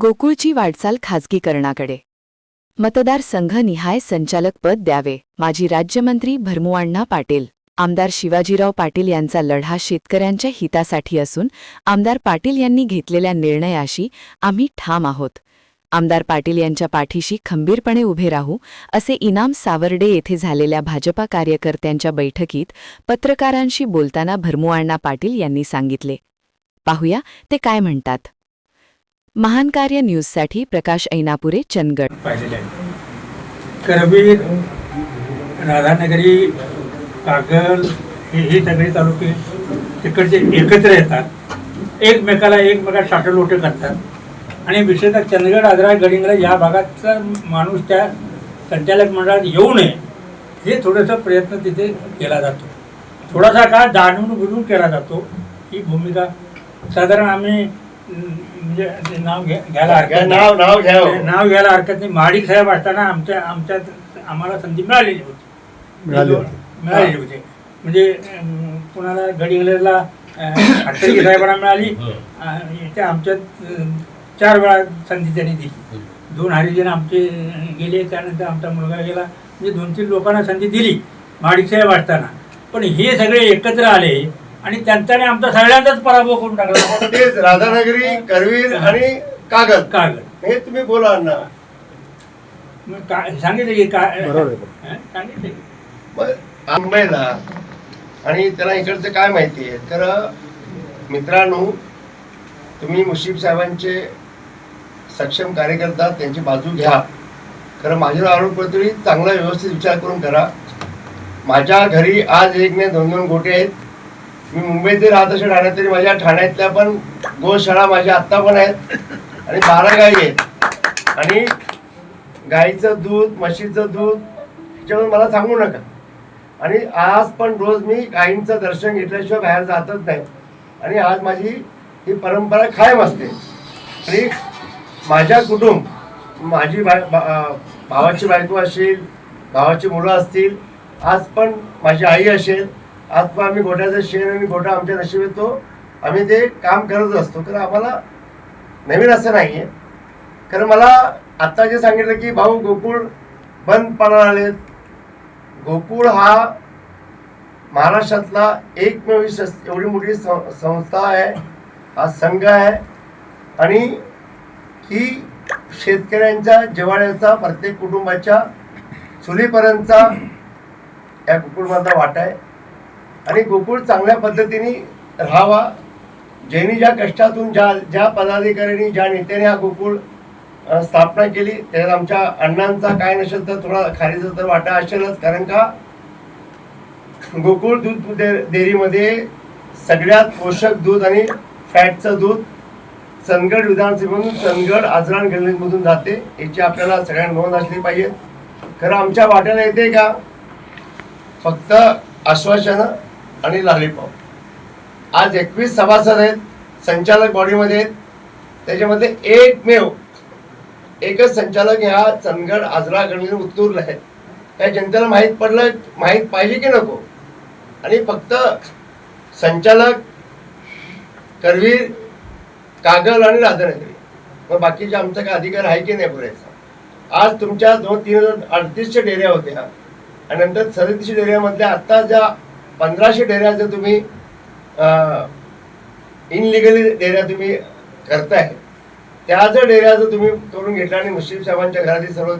गोकुळची वाटचाल खाजगीकरणाकडे. मतदारसंघनिहाय संचालकपद द्यावे. माजी राज्यमंत्री भरमूअण्णा पाटील. आमदार शिवाजीराव पाटील यांचा लढा शेतकऱ्यांच्या हितासाठी असून आमदार पाटील यांनी घेतलेल्या निर्णयाशी आम्ही ठाम आहोत. आमदार पाटील यांच्या पाठीशी खंबीरपणे उभे राहू, असे इनाम सावर्डे येथे झालेल्या भाजपा कार्यकर्त्यांच्या बैठकीत पत्रकारांशी बोलताना भरमूअण्णा पाटील यांनी सांगितले. पाहूया ते काय म्हणतात. महान कार्य न्यूजसाठी प्रकाश ऐनापुरे, चंदगड. करवीर, राधानगरी, कागल हे सगळे तालुके तिकडचे एकत्र येतात, एकमेकाला साठलोटे करतात आणि विशेषतः चंदगड, आजरा, गडिंगला या भागाचा माणूस त्या संचालक मंडळात येऊ नये हे थोडासा प्रयत्न तिथे केला जातो. थोडासा काळ जाणून बुजून केला जातो. ही भूमिका साधारण आम्ही म्हणजे नाव घ्यायला हरकत नाही. महाडिक साहेब असताना आम्हाला संधी मिळालेली होती. म्हणजे कुणाला गडिंगलरला अठ्ठेचाळीस साहेबांना मिळाली. इथे आमच्यात 4 वेळा संधी त्यांनी दिली. 2 हरिजन आमचे गेले, त्यानंतर आमचा मुलगा गेला. म्हणजे 2-3 लोकांना संधी दिली महाडिक साहेब असताना. पण हे सगळे एकत्र आले आणि त्यांच्याने आमचा सगळ्यांचाच पराभव करून टाकला. तेच राधानगरी, करवीर आणि कागल हे तुम्ही बोला ना. सांगितलं की काय सांगितलं मुंबईला आणि त्याला इकडचं काय माहिती आहे. तर मित्रांनो, तुम्ही मुश्रीफ साहेबांचे सक्षम कार्यकर्ता, त्यांची बाजू घ्या. खरं माझ्यावर आरोप करतोय, चांगला व्यवस्थित विचार करून करा. माझ्या घरी आज 1 नाही 2-2 गोटे आहेत. मी मुंबईत राहत असेल, ठाण्यात, तरी माझ्या ठाण्यातल्या पण गोशाळा माझ्या आत्ता पण आहेत आणि 12 गायी आहेत. आणि गाईचं दूध, म्हशीचं दूध ह्याच्यावर मला सांगू नका. आणि आज पण रोज मी गायींचं दर्शन घेतल्याशिवाय बाहेर जातच नाही. आणि आज माझी ही परंपरा कायम असते. आणि माझ्या कुटुंब, माझी भावाची बायको असेल, भावाची मुलं असतील, आज पण माझी आई असेल, आज पण आम्ही गोठ्याचं शेण आणि गोठा आमच्या नशीब येतो, आम्ही ते काम करत असतो. तर आम्हाला नवीन असं नाही आहे. खरं मला आत्ता जे सांगितलं की भाऊ गोकुळ बंद पडणार आलेत. गोकुळ हा महाराष्ट्रातला एकमेव एवढी मोठी संस्था आहे, हा संघ आहे. आणि ही शेतकऱ्यांच्या जिव्हाळ्याचा, प्रत्येक कुटुंबाच्या चुलीपर्यंतचा या गोकुळमधला वाटा आहे. आणि गोकुळ चांगल्या पद्धतीने राहावा. ज्यांनी ज्या कष्टातून ज्या पदाधिकाऱ्यांनी, ज्या नेत्याने हा गोकुळ स्थापना केली, त्यात आमच्या अण्णांचा काय नसेल तर थोडा खारीचा तर वाटा असेलच. कारण का गोकुळ दूध डेअरीमध्ये सगळ्यात पोषक दूध आणि फॅटचं दूध चंदगड विधानसभेमधून, चंदगड, आजरा, गडिंगलमधून जाते. याची आपल्याला सगळ्यांना नोंद असली पाहिजे. खरं आमच्या वाट्याला येते का फक्त आश्वासनं आणि लॉलीपॉप. आज 21 सभासद आहेत संचालक बॉडीमध्ये. त्याच्यामध्ये एकच संचालक ह्या चंदगड, आजरा, गडिंगल उत्तूरला आहेत. त्या जनतेला माहीत पाहिजे की नको. आणि फक्त संचालक करवीर, कागल आणि राधानगरी, मग बाकीचे आमचा काय अधिकार आहे की नाही पुरेसा. आज तुमच्या 2-3,3800 डेऱ्या होत्या आणि नंतर 3700 डेऱ्यामधल्या आत्ता ज्या 1500 डेऱ्या जर तुम्ही इनलिगली डेऱ्या तुम्ही करताय, त्या जर डेऱ्या जर तुम्ही करून घेतल्या आणि मुश्रीफ साहेबांच्या घरातील सर्व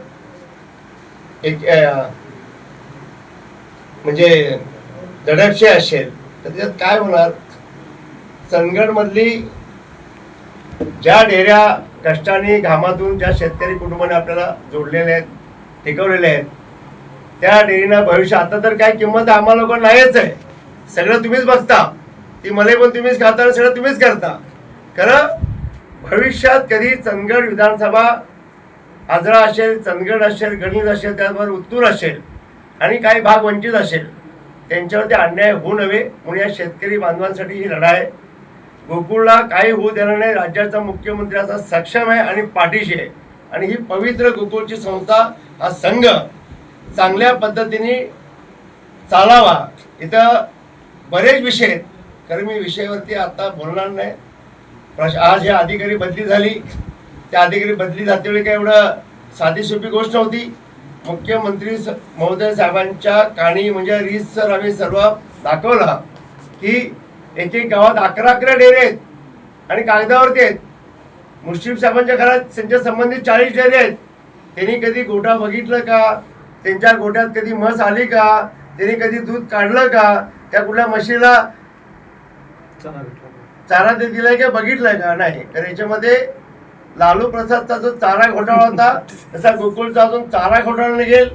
म्हणजे दडपशे असेल तर त्याच्यात काय होणार. चंदगडमधली ज्या डेऱ्या कष्टाने, घामातून, ज्या शेतकरी कुटुंबाने आपल्याला जोडलेले आहेत, टिकवलेले आहेत, त्या डेअरीना भविष्य आता तर काय किंमत आम्हाला लोक नाहीच आहे. सगळं तुम्हीच बघता, ती मले पण तुम्हीच खाता आणि सगळं तुम्हीच करता. खरं भविष्यात कधी चंदगड विधानसभा, आजरा असेल, चंदगड असेल, गडिंगल असेल, त्याचबरोबर उत्तूर असेल आणि काही भाग वंचित असेल, त्यांच्यावरती अन्याय होऊ नये म्हणून या शेतकरी बांधवांसाठी ही लढा आहे. गोकुळला काही होऊ देणार नाही. राज्याचा मुख्यमंत्री असा सक्षम आहे आणि पाठीशी आहे. आणि ही पवित्र गोकुळची संस्था, हा संघ चांगल्या पद्धतीने चालावा. इथं बरेच विषय आहेत, कारण मी विषयावरती आता बोलणार नाही. आज हे अधिकारी बदली झाली, त्या अधिकारी बदली जातेवेळी काय एवढं साधी सोपी गोष्ट नव्हती. मुख्यमंत्री महोदय साहेबांच्या काणी म्हणजे रीतसर आम्ही सर्व दाखवला की एक एक गावात 11 डेरे आहेत आणि कागदावरती आहेत. मुश्रीफ साहेबांच्या घरात त्यांच्या संबंधित 40 डेरे आहेत. त्यांनी कधी गोठा बघितलं का? त्यांच्या गोठ्यात कधी म्हस आली का? त्यांनी कधी दूध काढलं का? त्या कुठल्या म्हशीला चारा ते दिलाय का बघितलंय का? नाही. तर याच्यामध्ये लालू प्रसादचा जो चारा घोटाळा होता तसा गोकुळचा अजून चारा घोटाळा निघेल,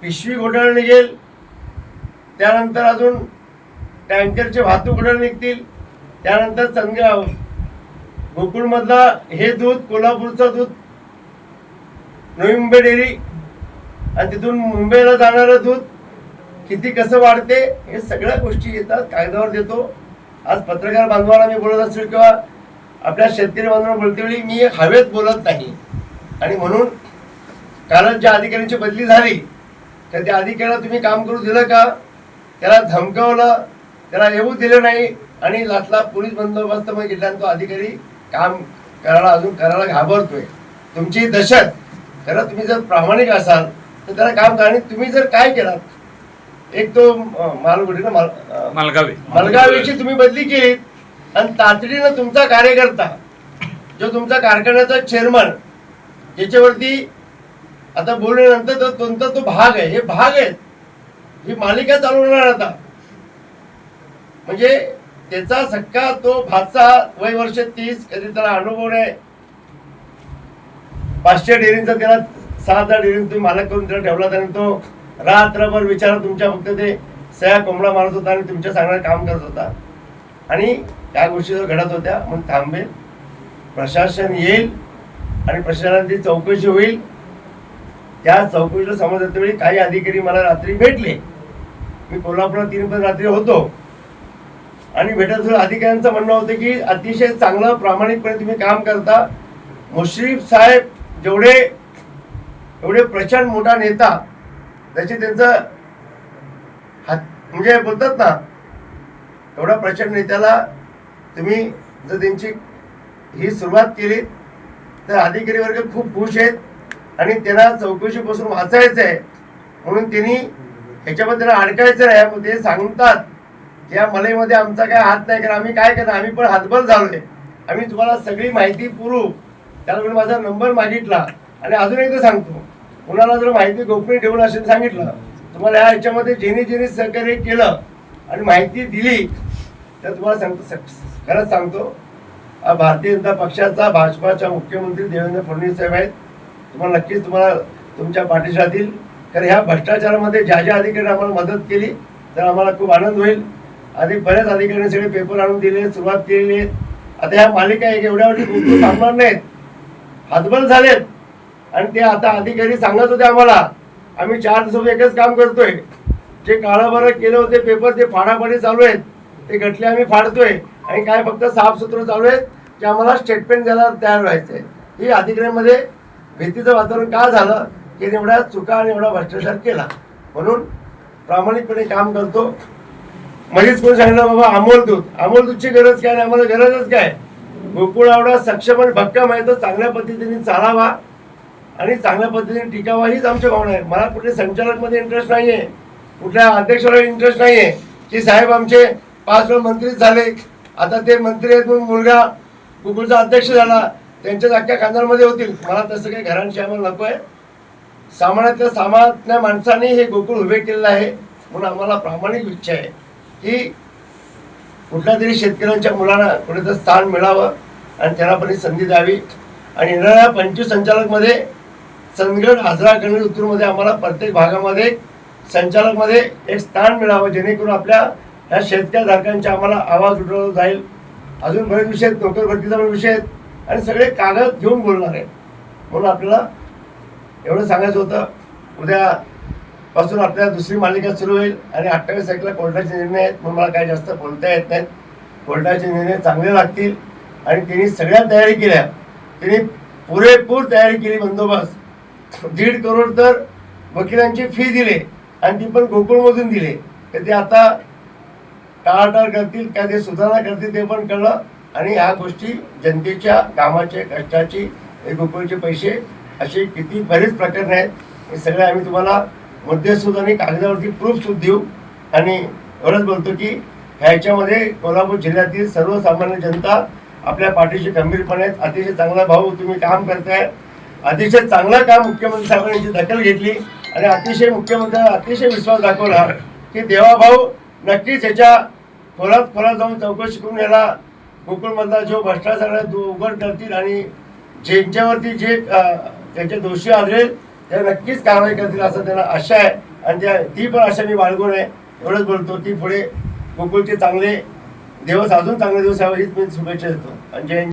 पिशवी घोटाळा निघेल, त्यानंतर अजून टँकरचे वाहतूक घोटाळे निघतील, त्यानंतर गोकुळमधला हे दूध, कोल्हापूरचं दूध नवी मुंबई डेअरी आणि तिथून मुंबईला जाणारं दूध किती कसं वाढते हे सगळ्या गोष्टी येतात, कागदावर देतो. आज पत्रकार बांधवांना मी बोलत असेल किंवा आपल्या शेतकरी बांधवांना बोलतेवेळी मी हवेत बोलत नाही. आणि म्हणून कालच ज्या अधिकाऱ्यांची बदली झाली तर त्या अधिकाऱ्याला तुम्ही काम करू दिलं का? त्याला धमकावलं, त्याला येऊ दिलं नाही आणि लाचला पोलीस बंदोबस्तमध्ये घेतल्यानं तो अधिकारी काम करायला घाबरतोय. तुमची दहशत, खरं तुम्ही जर प्रामाणिक असाल तर त्याला काम करा. आणि तुम्ही जर काय केलात, एक तो मलगावीची तुम्ही बदली केली आणि तातडीनं तुमचा कार्यकर्ता जो तुमचा कारखान्याचा चेअरमन ज्याच्यावरती आता बोलल्यानंतर कोणता तो भाग आहे, हे भाग आहेत, ही मालिका चालवणार आता. म्हणजे त्याचा सक्का तो भाचा वय वर्ष 30, कधी त्याला अनुभव नाही. 500 डेअरींचा त्याला 6,000 डेअरींचा तुम्ही मालक करून त्याला ठेवला आणि तो रात्रभर विचार तुमच्या फक्त ते सह्या कोंबडा मारत होता आणि तुमच्या सांगण्याचं काम करत होता. आणि त्या गोष्टी जर घडत होत्या म्हणून थांबेल, प्रशासन येईल आणि प्रशासनाची चौकशी होईल. त्या चौकशीला समजते वेळी काही अधिकारी मला रात्री भेटले. मी कोल्हापुरात 3 पण रात्री होतो आणि भेटत अधिकाऱ्यांचं म्हणणं होतं की अतिशय चांगलं प्रामाणिकपणे तुम्ही काम करता. मुश्रीफ साहेब एवढे प्रचंड मोठा नेता, त्याचे त्यांचं म्हणजे बोलतात ना, एवढा प्रचंड नेत्याला तुम्ही जर त्यांची ही सुरुवात केली तर अधिकारी वर्ग खूप खुश आहेत आणि त्यांना चौकशीपासून वाचायचं आहे. म्हणून त्यांनी ह्याच्यामध्ये त्यांना अडकायचं नाही. ते सांगतात की या मलईमध्ये आमचा काय हात नाही, कारण आम्ही काय करणार, आम्ही पण हातबल झालोय, आम्ही तुम्हाला सगळी माहिती पुरवू. त्याला माझा नंबर मागितला आणि अजून एकदा सांगतो, कुणाला जर माहिती गोपनीय ठेवून असेल सांगितलं तुम्हाला या ह्याच्यामध्ये ज्यांनी सहकार्य केलं आणि माहिती दिली तर तुम्हाला सांगतो, खरंच सांगतो, भारतीय जनता पक्षाचा भाजपाच्या मुख्यमंत्री देवेंद्र फडणवीस साहेब आहेत. तुम्हाला नक्कीच तुमच्या पाठीशी राहतील. कारण ह्या भ्रष्टाचारामध्ये ज्या अधिकाऱ्यांनी आम्हाला मदत केली तर आम्हाला खूप आनंद होईल. बऱ्याच अधिकाऱ्यांनी सगळे पेपर आणून दिले, सुरुवात केलेली आहे. आता ह्या मालिका एवढ्या गोष्टी थांबणार नाहीत, हातबल झालेत. आणि ते आता अधिकारी सांगत होते आम्हाला, आम्ही 4 दिवसात एकच काम करतोय, जे काळाभर केले होते पेपर ते फाडाफाडी चालू आहेत, ते गटले आम्ही फाडतोय आणि काय फक्त साफसूत्र चालू आहेत की आम्हाला स्टेटमेंट द्यायला तयार व्हायचंय. ही अधिकाऱ्यांमध्ये भीतीचं वातावरण का झालं की एवढ्या चुका आणि एवढा भ्रष्टाचार केला. म्हणून प्रामाणिकपणे काम करतो. मध्येच कोणी सांगितलं बाबा अमोल दूधची गरज काय नाही, आम्हाला गरजच काय, गोकुळ एवढा सक्षम आणि भक्कम आहे तो चांगल्या पद्धतीने चालावा आणि चांगल्या पद्धतीने टिकावा हीच आमची भावना आहे. मला कुठल्या संचालकमध्ये इंटरेस्ट नाहीये, कुठल्या अध्यक्षाला इंटरेस्ट नाहीये की साहेब आमचे 5 वेळा मंत्री झाले, आता ते मंत्री आहेत म्हणून मुलगा गोकुळचा अध्यक्ष झाला, त्यांच्याच अख्ख्या खानदानमध्ये होतील. मला तसं काही घरांशी आम्हाला नको आहे. सामान्य माणसाने हे गोकुळ उभे केलेलं आहे. म्हणून आम्हाला प्रामाणिक इच्छा आहे की कुठल्या तरी शेतकऱ्यांच्या मुलांना कुठेतरी स्थान मिळावं आणि त्यांना पण संधी द्यावी. आणि येणाऱ्या 25 संचालकमध्ये चंदगड, आजरा, गणेश, उत्तूरमध्ये आम्हाला प्रत्येक भागामध्ये संचालकमध्ये एक स्थान मिळावं, जेणेकरून आपल्या ह्या शेतकऱ्याधारकांच्या आम्हाला आवाज उठवला जाईल. अजून बरेच विषय आहेत, नोकर भरतीचा पण विषय आहेत आणि सगळे कागद घेऊन बोलणार आहेत. म्हणून आपल्याला एवढं सांगायचं होतं. उद्यापासून आपल्याला दुसरी मालिका सुरू होईल आणि 28 तारखेला कोर्टाचे निर्णय आहेत. म्हणून मला काही जास्त बोलता येत नाहीत. कोर्टाचे निर्णय चांगले लागतील आणि त्यांनी सगळ्या तयारी केल्या, त्यांनी पुरेपूर तयारी केली. बंदोबस्त 1.5 करोड तर वकिलांची फी दिली आणि ती पण गोकुळमधून दिली. तर ते आता टाळाटाळ करतील का ते सुधारणा करतील ते पण कळलं. आणि ह्या गोष्टी जनतेच्या कामाचे कष्टाची हे गोकुळचे पैसे असे किती बरेच प्रकरण आहेत. हे सगळे आम्ही तुम्हाला मुद्देसूद आणि कागदावरती प्रूफसूद देऊ. आणि एवढंच बोलतो की ह्याच्यामध्ये कोल्हापूर जिल्ह्यातील सर्वसामान्य जनता आपल्या पाठीशी खंबीरपणे आहेत. अतिशय चांगला भाऊ तुम्ही काम करताय. अतिशय चांगलं काम मुख्यमंत्री साहेबांनी याची दखल घेतली आणि मुख्यमंत्र्यांना अतिशय विश्वास दाखवला की देवाभाऊ नक्कीच याच्या खोलात जाऊन चौकशी करून याला गोकुळमधला जो भ्रष्टाचार आहे तो उघड करतील आणि ज्यांच्यावरती जे त्यांचे दोषी आढळेल त्या नक्कीच कारवाई करतील असं त्यांना आशा आहे. आणि ती पण आशा मी बाळगून आहे. एवढंच बोलतो की पुढे गोकुळचे चांगले दिवस अजून चांगले दिवस यावेळी मी शुभेच्छा देतो. आणि जय